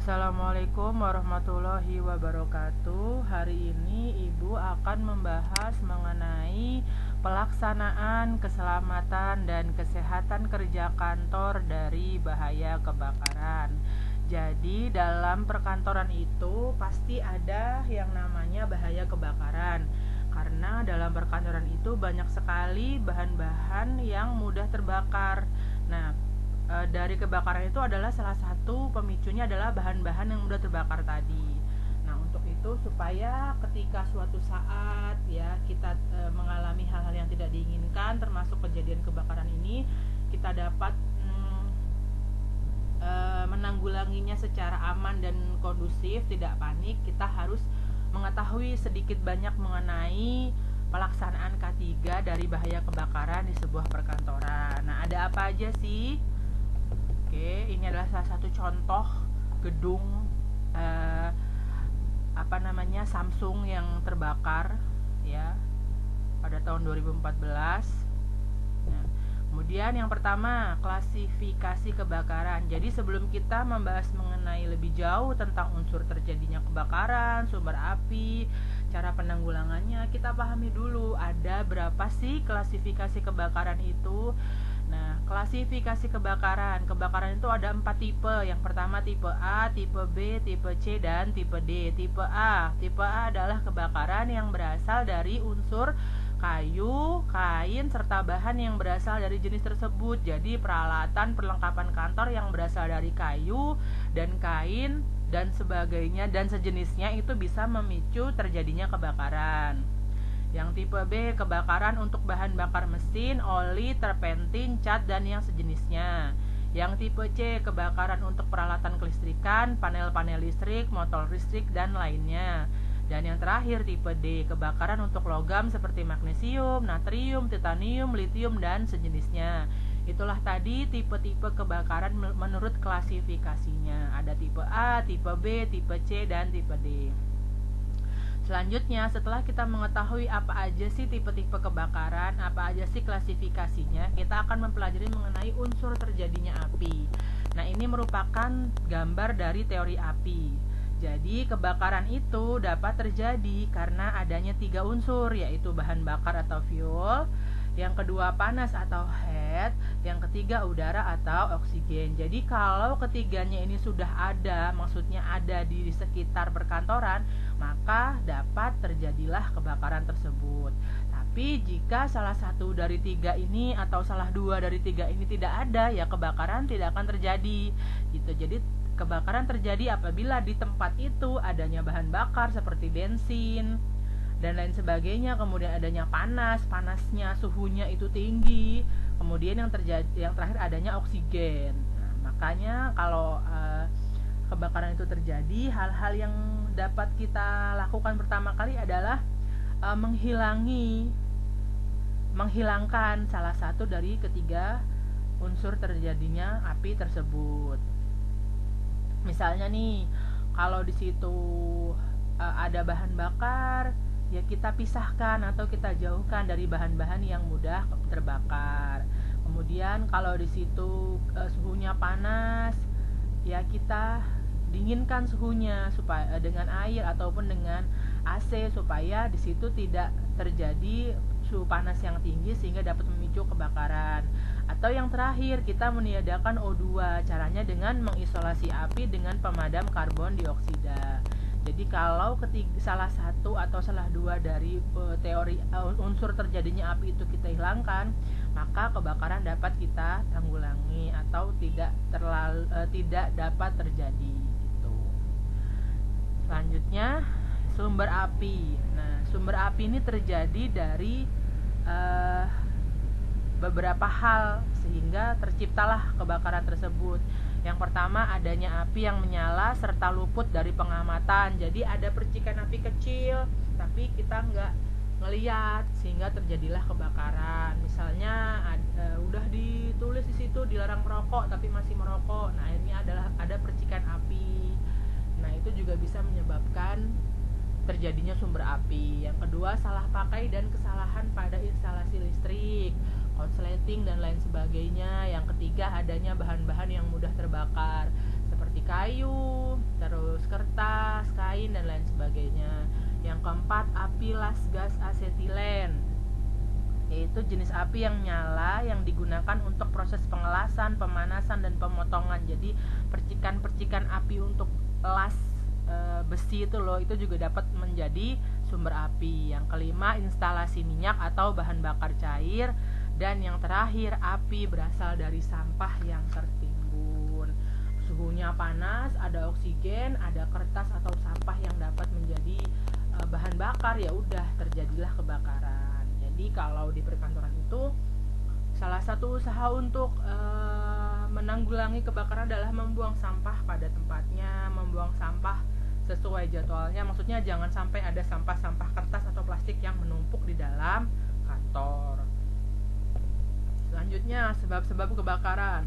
Assalamualaikum warahmatullahi wabarakatuh. Hari ini Ibu akan membahas mengenai pelaksanaan keselamatan dan kesehatan kerja kantor dari bahaya kebakaran. Jadi dalam perkantoran itu pasti ada yang namanya bahaya kebakaran. Karena dalam perkantoran itu banyak sekali bahan-bahan yang mudah terbakar. Nah, dari kebakaran itu adalah salah satu pemicunya adalah bahan-bahan yang mudah terbakar tadi. Nah, untuk itu supaya ketika suatu saat ya kita mengalami hal-hal yang tidak diinginkan termasuk kejadian kebakaran ini, kita dapat menanggulanginya secara aman dan kondusif, tidak panik. Kita harus mengetahui sedikit banyak mengenai pelaksanaan K3 dari bahaya kebakaran di sebuah perkantoran. Nah, ada apa aja sih? Oke, ini adalah salah satu contoh gedung Samsung yang terbakar ya pada tahun 2014. Nah, kemudian yang pertama, klasifikasi kebakaran. Jadi sebelum kita membahas mengenai lebih jauh tentang unsur terjadinya kebakaran, sumber api, cara penanggulangannya, kita pahami dulu ada berapa sih klasifikasi kebakaran itu. Nah, klasifikasi kebakaran itu ada 4 tipe. Yang pertama tipe A, tipe B, tipe C, dan tipe D. Tipe A adalah kebakaran yang berasal dari unsur kayu, kain, serta bahan yang berasal dari jenis tersebut. Jadi peralatan perlengkapan kantor yang berasal dari kayu dan kain dan sebagainya dan sejenisnya itu bisa memicu terjadinya kebakaran. Yang tipe B, kebakaran untuk bahan bakar mesin, oli, terpentin, cat, dan yang sejenisnya. Yang tipe C, kebakaran untuk peralatan kelistrikan, panel-panel listrik, motor listrik, dan lainnya. Dan yang terakhir tipe D, kebakaran untuk logam seperti magnesium, natrium, titanium, litium, dan sejenisnya. Itulah tadi tipe-tipe kebakaran menurut klasifikasinya. Ada tipe A, tipe B, tipe C, dan tipe D. Selanjutnya, setelah kita mengetahui apa aja sih tipe-tipe kebakaran, apa aja sih klasifikasinya, kita akan mempelajari mengenai unsur terjadinya api. Nah, ini merupakan gambar dari teori api. Jadi, kebakaran itu dapat terjadi karena adanya 3 unsur, yaitu bahan bakar atau fuel, yang kedua panas atau heat, yang ketiga udara atau oksigen. Jadi kalau ketiganya ini sudah ada, maksudnya ada di sekitar perkantoran, maka dapat terjadilah kebakaran tersebut. Tapi jika salah satu dari 3 ini atau salah 2 dari 3 ini tidak ada, ya kebakaran tidak akan terjadi. Gitu. Jadi kebakaran terjadi apabila di tempat itu adanya bahan bakar seperti bensin dan lain sebagainya, kemudian adanya panasnya suhunya itu tinggi, kemudian yang terakhir adanya oksigen. Nah, makanya kalau kebakaran itu terjadi, hal-hal yang dapat kita lakukan pertama kali adalah menghilangkan salah satu dari ketiga unsur terjadinya api tersebut. Misalnya nih, kalau di situ ada bahan bakar, ya kita pisahkan atau kita jauhkan dari bahan-bahan yang mudah terbakar. Kemudian kalau di situ suhunya panas, ya kita dinginkan suhunya supaya dengan air ataupun dengan AC supaya di situ tidak terjadi suhu panas yang tinggi sehingga dapat memicu kebakaran. Atau yang terakhir, kita meniadakan O2. Caranya dengan mengisolasi api dengan pemadam karbon dioksida. Jadi kalau salah satu atau salah 2 dari teori unsur terjadinya api itu kita hilangkan, maka kebakaran dapat kita tanggulangi atau tidak dapat terjadi gitu. Selanjutnya, sumber api. Nah, sumber api ini terjadi dari beberapa hal sehingga terciptalah kebakaran tersebut. Yang pertama, adanya api yang menyala serta luput dari pengamatan. Jadi ada percikan api kecil tapi kita nggak ngelihat sehingga terjadilah kebakaran. Misalnya udah ditulis di situ dilarang merokok tapi masih merokok. Nah, akhirnya ada percikan api. Nah, itu juga bisa menyebabkan terjadinya sumber api. Yang kedua, salah pakai dan kesalahan pada instalasi listrik, konsleting dan lain sebagainya. Yang ketiga, adanya bahan-bahan yang mudah terbakar seperti kayu, sebagainya. Yang keempat, api las gas asetilen, yaitu jenis api yang nyala yang digunakan untuk proses pengelasan, pemanasan, dan pemotongan. Jadi percikan-percikan api untuk las besi itu loh, itu juga dapat menjadi sumber api. Yang kelima, instalasi minyak atau bahan bakar cair. Dan yang terakhir, api berasal dari sampah yang tertimbun. Suhunya panas, ada oksigen, ada kertas atau sampah yang dapat menjadi bahan bakar, ya udah terjadilah kebakaran. Jadi kalau di perkantoran itu salah satu usaha untuk menanggulangi kebakaran adalah membuang sampah pada tempatnya, membuang sampah sesuai jadwalnya. Maksudnya jangan sampai ada sampah-sampah kertas atau plastik yang menumpuk di dalam kantor. Selanjutnya, sebab-sebab kebakaran.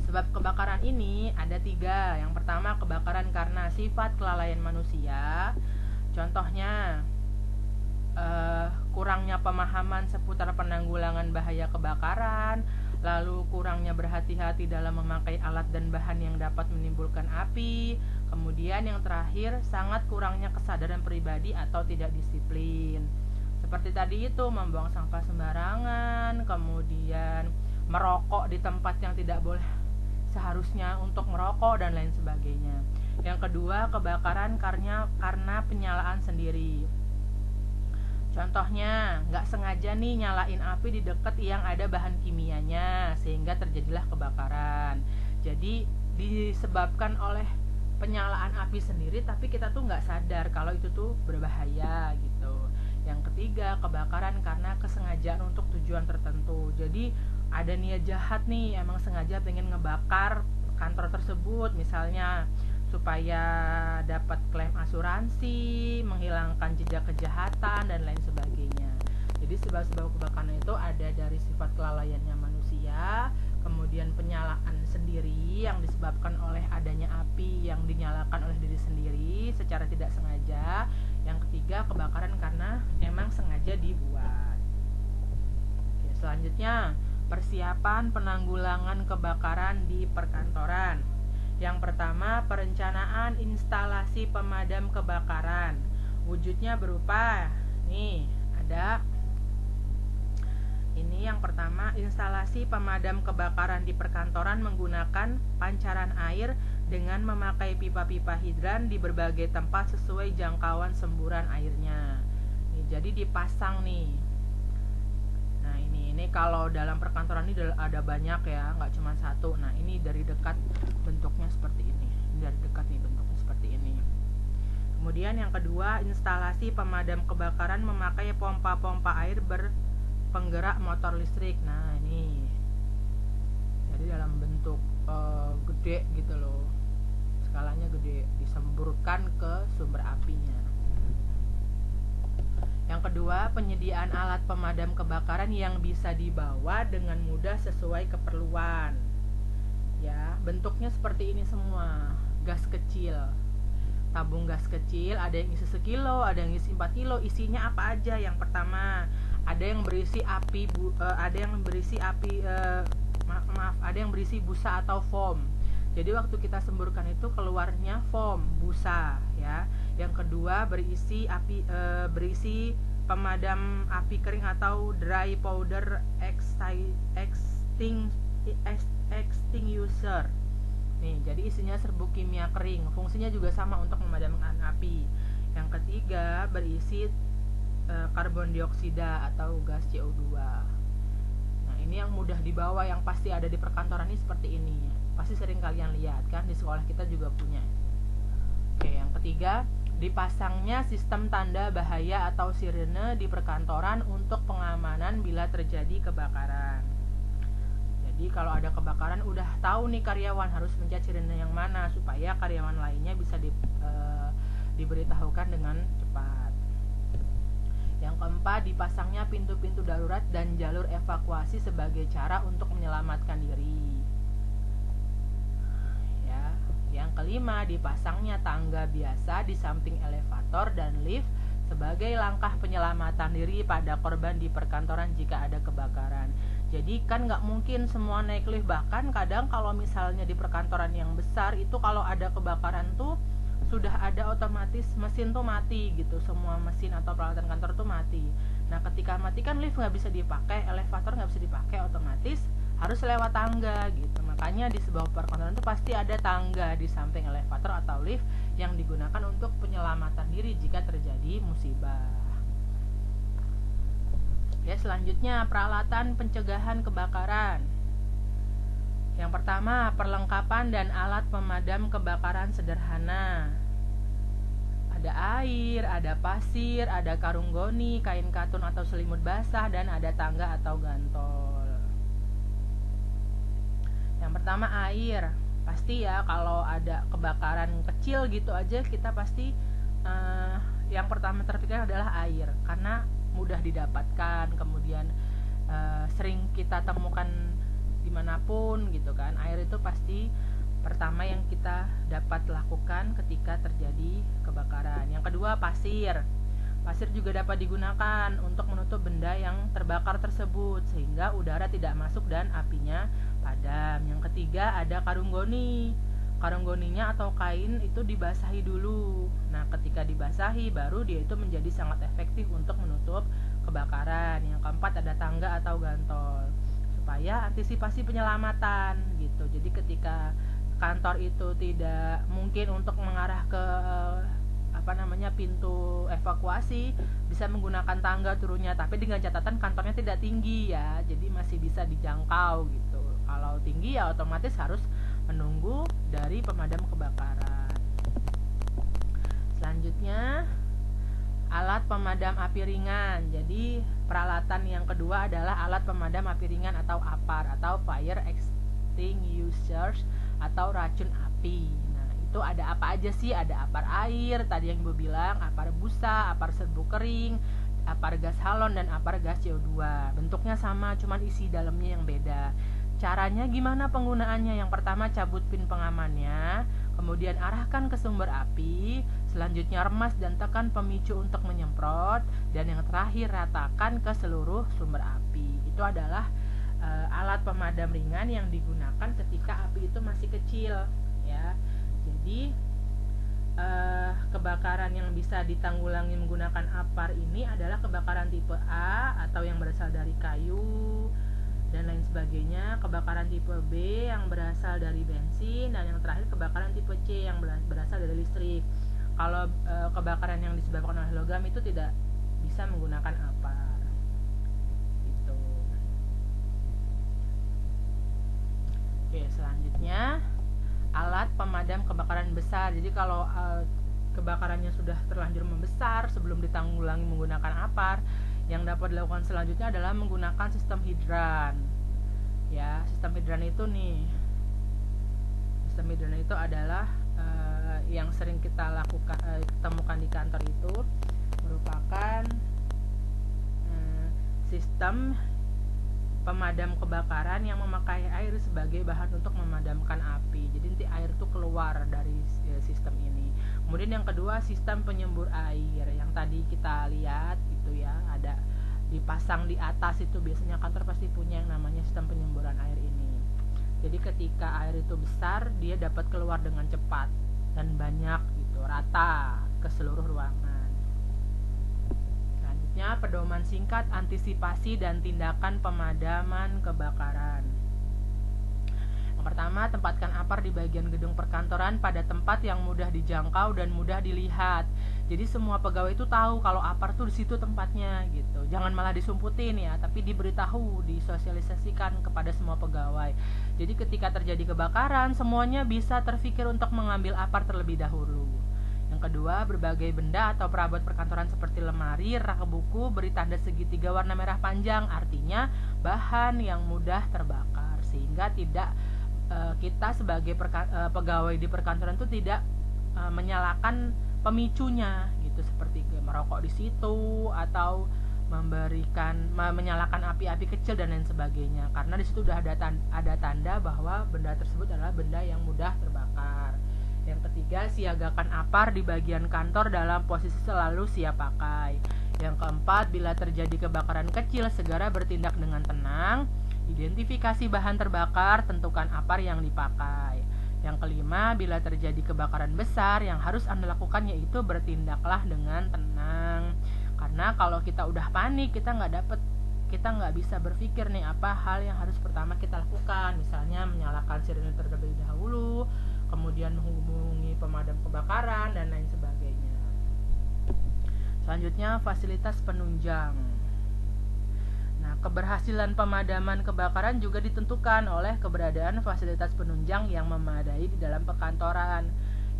Sebab kebakaran ini ada 3. Yang pertama, kebakaran karena sifat kelalaian manusia. Contohnya, kurangnya pemahaman seputar penanggulangan bahaya kebakaran, lalu kurangnya berhati-hati dalam memakai alat dan bahan yang dapat menimbulkan api. Kemudian yang terakhir, sangat kurangnya kesadaran pribadi atau tidak disiplin. Seperti tadi itu, membuang sampah sembarangan, kemudian merokok di tempat yang tidak boleh seharusnya untuk merokok, dan lain sebagainya. Yang kedua, kebakaran karena penyalaan sendiri. Contohnya, nggak sengaja nih nyalain api di dekat yang ada bahan kimianya, sehingga terjadilah kebakaran. Jadi disebabkan oleh penyalaan api sendiri, tapi kita tuh nggak sadar kalau itu tuh berbahaya gitu. Yang ketiga, kebakaran karena kesengajaan untuk tujuan tertentu. Jadi ada niat jahat nih, emang sengaja pengen ngebakar kantor tersebut, misalnya supaya dapat klaim asuransi, menghilangkan jejak kejahatan, dan lain sebagainya. Jadi sebab-sebab kebakaran itu ada dari sifat kelalaiannya manusia, kemudian penyalaan sendiri yang disebabkan oleh adanya api yang dinyalakan oleh diri sendiri secara tidak sengaja. Yang ketiga, kebakaran karena emang sengaja dibuat. Oke, selanjutnya, persiapan penanggulangan kebakaran di perkantoran. Yang pertama, perencanaan instalasi pemadam kebakaran. Wujudnya berupa nih, ada ini yang pertama, instalasi pemadam kebakaran di perkantoran menggunakan pancaran air dengan memakai pipa-pipa hidran di berbagai tempat sesuai jangkauan semburan airnya. Nih, jadi dipasang nih. Nah, ini kalau dalam perkantoran ini ada banyak ya, nggak cuma satu. Nah, ini dari dekat bentuknya seperti ini. Dari dekat nih bentuknya seperti ini. Kemudian yang kedua, instalasi pemadam kebakaran memakai pompa-pompa air berpenggerak motor listrik. Nah, ini jadi dalam bentuk gede gitu loh, skalanya gede, disemburkan ke sumber apinya. Yang kedua, penyediaan alat pemadam kebakaran yang bisa dibawa dengan mudah sesuai keperluan. Ya, bentuknya seperti ini semua. Gas kecil, tabung gas kecil, ada yang isi 1 kilo, ada yang isi 4 kilo. Isinya apa aja? Yang pertama, ada yang berisi ada yang berisi busa atau foam. Jadi waktu kita semburkan itu keluarnya foam, busa ya. Yang kedua, berisi pemadam api kering atau dry powder extinguisher. Nih, jadi isinya serbuk kimia kering. Fungsinya juga sama untuk memadamkan api. Yang ketiga, berisi karbon dioksida atau gas CO2. Nah, ini yang mudah dibawa, yang pasti ada di perkantoran ini seperti ini. Pasti sering kalian lihat kan, di sekolah kita juga punya. Oke, yang ketiga, dipasangnya sistem tanda bahaya atau sirene di perkantoran untuk pengamanan bila terjadi kebakaran. Jadi kalau ada kebakaran udah tahu nih karyawan harus mencet sirene yang mana supaya karyawan lainnya bisa diberitahukan dengan cepat. Yang keempat, dipasangnya pintu-pintu darurat dan jalur evakuasi sebagai cara untuk menyelamatkan diri. Yang kelima, dipasangnya tangga biasa di samping elevator dan lift sebagai langkah penyelamatan diri pada korban di perkantoran jika ada kebakaran. Jadi kan nggak mungkin semua naik lift, bahkan kadang kalau misalnya di perkantoran yang besar itu kalau ada kebakaran tuh sudah ada otomatis mesin tuh mati gitu, semua mesin atau peralatan kantor tuh mati. Nah ketika mati kan lift nggak bisa dipakai, elevator nggak bisa dipakai, otomatis harus lewat tangga gitu. Makanya di sebuah perkantoran itu pasti ada tangga di samping elevator atau lift yang digunakan untuk penyelamatan diri jika terjadi musibah. Ya, selanjutnya peralatan pencegahan kebakaran. Yang pertama, perlengkapan dan alat pemadam kebakaran sederhana. Ada air, ada pasir, ada karung goni, kain katun atau selimut basah, dan ada tangga atau gantol. Yang pertama, air. Pasti ya kalau ada kebakaran kecil gitu aja, kita pasti yang pertama terpikir adalah air, karena mudah didapatkan, kemudian sering kita temukan dimanapun gitu kan. Air itu pasti pertama yang kita dapat lakukan ketika terjadi kebakaran. Yang kedua, pasir. Pasir juga dapat digunakan untuk menutup benda yang terbakar tersebut sehingga udara tidak masuk dan apinya padam. Yang ketiga, ada karung goni. Karung goninya atau kain itu dibasahi dulu. Nah ketika dibasahi baru dia itu menjadi sangat efektif untuk menutup kebakaran. Yang keempat, ada tangga atau gantol supaya antisipasi penyelamatan gitu. Jadi ketika kantor itu tidak mungkin untuk mengarah ke pintu evakuasi, bisa menggunakan tangga turunnya, tapi dengan catatan kantornya tidak tinggi ya, jadi masih bisa dijangkau gitu. Kalau tinggi ya otomatis harus menunggu dari pemadam kebakaran. Selanjutnya, alat pemadam api ringan. Jadi peralatan yang kedua adalah alat pemadam api ringan atau APAR atau fire extinguishers atau racun api. Nah itu ada apa aja sih? Ada APAR air, tadi yang Ibu bilang, APAR busa, APAR serbuk kering, APAR gas halon, dan APAR gas CO2. Bentuknya sama, cuman isi dalamnya yang beda. Caranya gimana penggunaannya? Yang pertama, cabut pin pengamannya, kemudian arahkan ke sumber api, selanjutnya remas dan tekan pemicu untuk menyemprot, dan yang terakhir ratakan ke seluruh sumber api. Itu adalah alat pemadam ringan yang digunakan ketika api itu masih kecil ya. Jadi kebakaran yang bisa ditanggulangi menggunakan APAR ini adalah kebakaran tipe A atau yang berasal dari kayu dan lain sebagainya, kebakaran tipe B yang berasal dari bensin, dan yang terakhir kebakaran tipe C yang berasal dari listrik. Kalau kebakaran yang disebabkan oleh logam itu tidak bisa menggunakan APAR. Gitu. Oke, selanjutnya alat pemadam kebakaran besar. Jadi kalau kebakarannya sudah terlanjur membesar sebelum ditanggulangi menggunakan APAR, yang dapat dilakukan selanjutnya adalah menggunakan sistem hidran. Ya, sistem hidran itu nih. Sistem hidran itu adalah yang sering kita lakukan temukan di kantor itu merupakan sistem pemadam kebakaran yang memakai air sebagai bahan untuk memadamkan api. Jadi nanti air itu keluar dari sistem ini. Kemudian yang kedua, sistem penyembur air yang tadi kita lihat gitu ya, ada dipasang di atas itu, biasanya kantor pasti punya yang namanya sistem penyemburan air ini. Jadi ketika air itu besar, dia dapat keluar dengan cepat dan banyak gitu, rata ke seluruh ruangan. Selanjutnya, pedoman singkat antisipasi dan tindakan pemadaman kebakaran. Yang pertama, tempatkan APAR di bagian gedung perkantoran pada tempat yang mudah dijangkau dan mudah dilihat. Jadi semua pegawai itu tahu kalau APAR tuh di situ tempatnya gitu. Jangan malah disumputin ya, tapi diberitahu, disosialisasikan kepada semua pegawai. Jadi ketika terjadi kebakaran, semuanya bisa terpikir untuk mengambil APAR terlebih dahulu. Yang kedua, berbagai benda atau perabot perkantoran seperti lemari, rak buku beri tanda segitiga warna merah panjang, artinya bahan yang mudah terbakar, sehingga tidak kita sebagai pegawai di perkantoran itu tidak menyalakan pemicunya gitu, seperti merokok di situ atau menyalakan api-api kecil dan lain sebagainya, karena di situ sudah ada tanda bahwa benda tersebut adalah benda yang mudah terbakar. Yang ketiga, siagakan APAR di bagian kantor dalam posisi selalu siap pakai. Yang keempat, bila terjadi kebakaran kecil, segera bertindak dengan tenang. Identifikasi bahan terbakar, tentukan APAR yang dipakai. Yang kelima, bila terjadi kebakaran besar, yang harus Anda lakukan yaitu bertindaklah dengan tenang. Karena kalau kita udah panik, kita nggak bisa berpikir nih apa hal yang harus pertama kita lakukan. Misalnya menyalakan sirene terlebih dahulu, kemudian menghubungi pemadam kebakaran dan lain sebagainya. Selanjutnya, fasilitas penunjang. Nah, keberhasilan pemadaman kebakaran juga ditentukan oleh keberadaan fasilitas penunjang yang memadai di dalam perkantoran.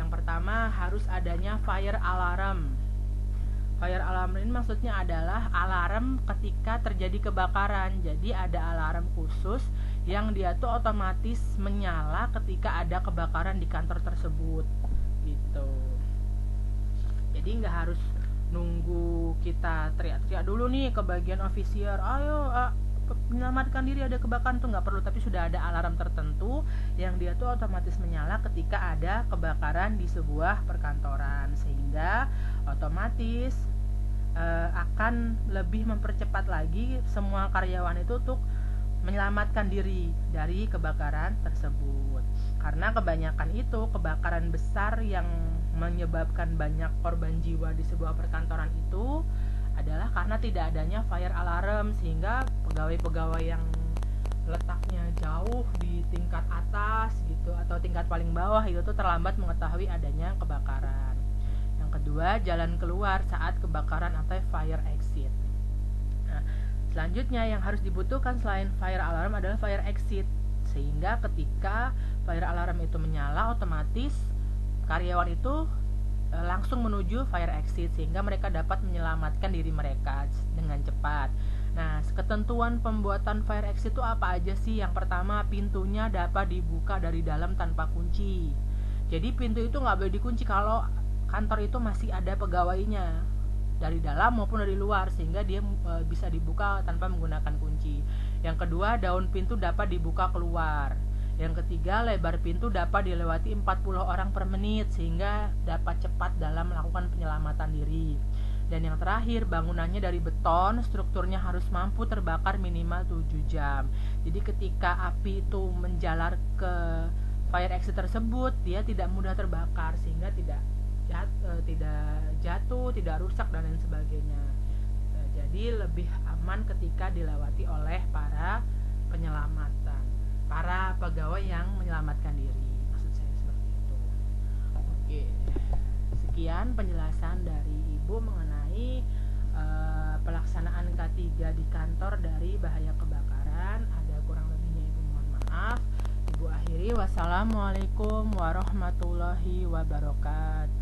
Yang pertama, harus adanya fire alarm. Fire alarm ini maksudnya adalah alarm ketika terjadi kebakaran. Jadi ada alarm khusus yang dia tuh otomatis menyala ketika ada kebakaran di kantor tersebut gitu. Jadi nggak harus nunggu kita teriak-teriak dulu nih ke bagian ofisier, ayo menyelamatkan diri, ada kebakaran, tuh nggak perlu. Tapi sudah ada alarm tertentu yang dia tuh otomatis menyala ketika ada kebakaran di sebuah perkantoran, sehingga otomatis akan lebih mempercepat lagi semua karyawan itu untuk menyelamatkan diri dari kebakaran tersebut. Karena kebanyakan itu kebakaran besar yang menyebabkan banyak korban jiwa di sebuah perkantoran itu adalah karena tidak adanya fire alarm, sehingga pegawai-pegawai yang letaknya jauh di tingkat atas gitu atau tingkat paling bawah itu tuh terlambat mengetahui adanya kebakaran. Yang kedua, jalan keluar saat kebakaran atau fire exit. Nah, selanjutnya yang harus dibutuhkan selain fire alarm adalah fire exit, sehingga ketika fire alarm itu menyala, otomatis karyawan itu langsung menuju fire exit sehingga mereka dapat menyelamatkan diri mereka dengan cepat. Nah, ketentuan pembuatan fire exit itu apa aja sih? Yang pertama, pintunya dapat dibuka dari dalam tanpa kunci. Jadi pintu itu nggak boleh dikunci kalau kantor itu masih ada pegawainya, dari dalam maupun dari luar, sehingga dia bisa dibuka tanpa menggunakan kunci. Yang kedua, daun pintu dapat dibuka keluar. Yang ketiga, lebar pintu dapat dilewati 40 orang per menit sehingga dapat cepat dalam melakukan penyelamatan diri. Dan yang terakhir, bangunannya dari beton, strukturnya harus mampu terbakar minimal 7 jam. Jadi ketika api itu menjalar ke fire exit tersebut, dia tidak mudah terbakar sehingga tidak jatuh, tidak rusak dan lain sebagainya. Jadi lebih aman ketika dilewati oleh para pegawai yang menyelamatkan diri. Maksud saya seperti itu. Oke. Sekian penjelasan dari Ibu mengenai pelaksanaan K3 di kantor dari bahaya kebakaran. Ada kurang lebihnya Ibu mohon maaf. Ibu akhiri, wassalamualaikum warahmatullahi wabarakatuh.